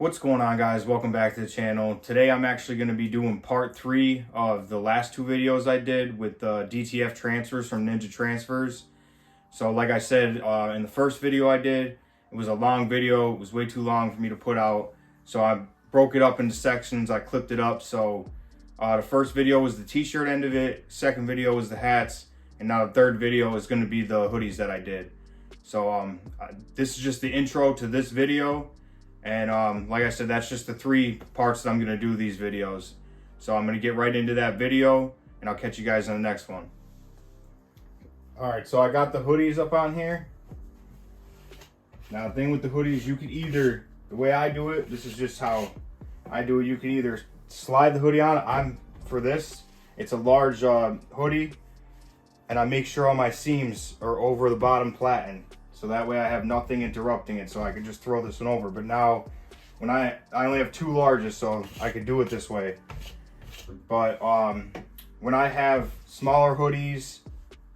What's going on, guys? Welcome back to the channel. Today I'm actually going to be doing part 3 of the last 2 videos I did with DTF transfers from Ninja Transfers. So like I said in the first video I did, it was a long video. It was way too long for me to put out. So I broke it up into sections. I clipped it up. So the first video was the t-shirt end of it. Second video was the hats. And now the third video is going to be the hoodies that I did. So this is just the intro to this video. And like I said, that's just the 3 parts that I'm going to do these videos. So I'm going to get right into that video, and I'll catch you guys on the next one. Alright, so I got the hoodies up on here. Now the thing with the hoodies, you can either, the way I do it, this is just how I do it, you can either slide the hoodie on. For this, it's a large hoodie, and I make sure all my seams are over the bottom platen. So that way I have nothing interrupting it, so I can just throw this one over. But now, when I only have 2 larges, so I can do it this way. But when I have smaller hoodies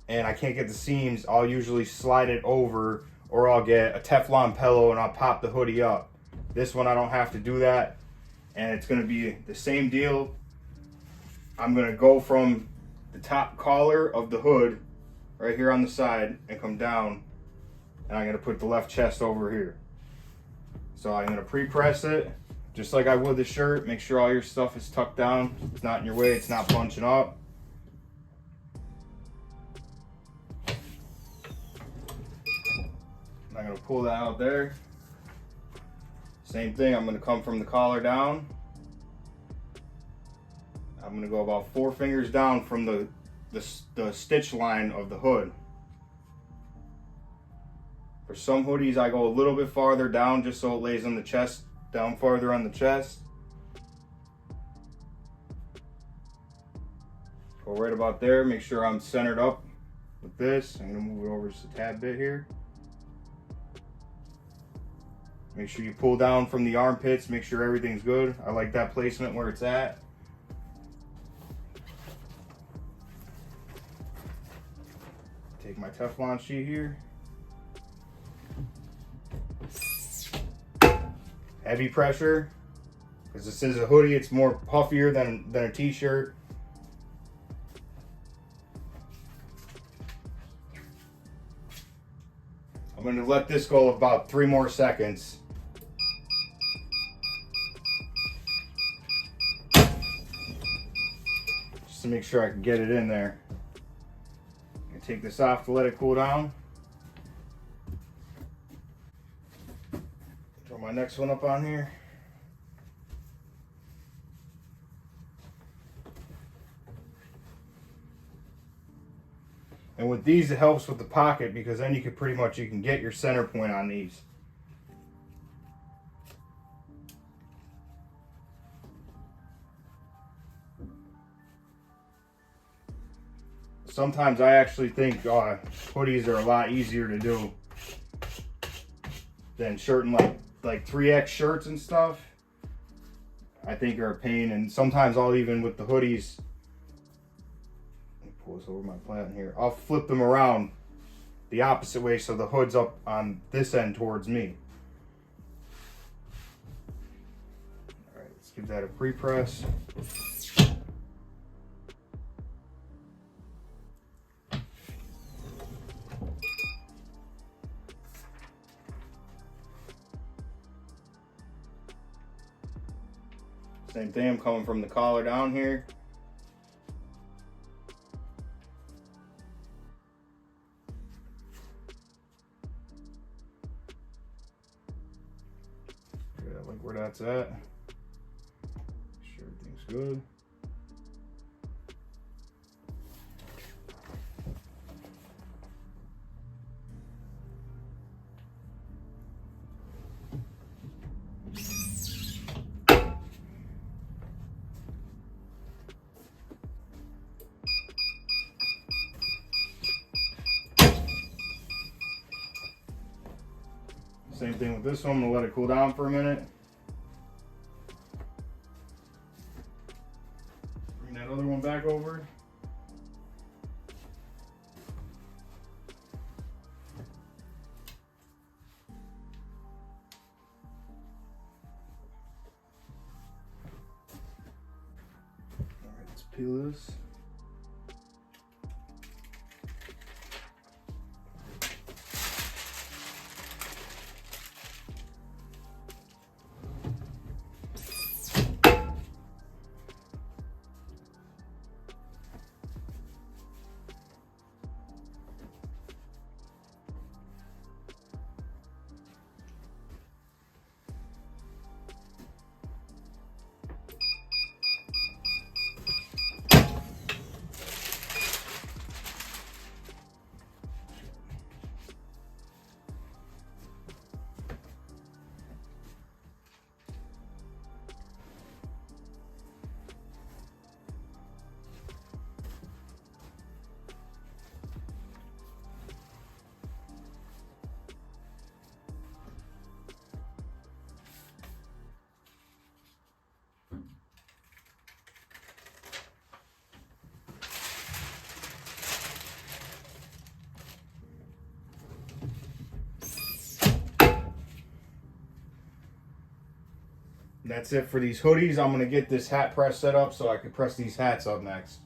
and I can't get the seams, I'll usually slide it over, or I'll get a Teflon pillow and I'll pop the hoodie up. This one I don't have to do that, and it's going to be the same deal. I'm going to go from the top collar of the hood right here on the side and come down. And I'm going to put the left chest over here. So I'm going to pre-press it just like I would the shirt. Make sure all your stuff is tucked down. It's not in your way. It's not bunching up. I'm going to pull that out there. Same thing. I'm going to come from the collar down. I'm going to go about 4 fingers down from the stitch line of the hood. For some hoodies, I go a little bit farther down just so it lays on the chest, down farther on the chest. Go right about there. Make sure I'm centered up with this. I'm going to move it over just a tad bit here. Make sure you pull down from the armpits. Make sure everything's good. I like that placement where it's at. Take my Teflon sheet here. Heavy pressure, because this is a hoodie, it's more puffier than a t-shirt. I'm going to let this go about 3 more seconds. Just to make sure I can get it in there. I'm going to take this off to let it cool down. Throw my next one up on here. And with these, it helps with the pocket, because then you can get your center point on these. Sometimes I actually think hoodies are a lot easier to do than shirting like 3X shirts and stuff. I think are a pain, and sometimes I'll even with the hoodies, let me pull this over my platen here, I'll flip them around the opposite way so the hood's up on this end towards me. Alright, let's give that a pre-press. Same thing, I'm coming from the collar down here. Okay, I like where that's at. Make sure everything's good. Same thing with this one. I'm going to let it cool down for a minute. Bring that other one back over. Peel this. That's it for these hoodies. I'm going to get this hat press set up so I can press these hats up next.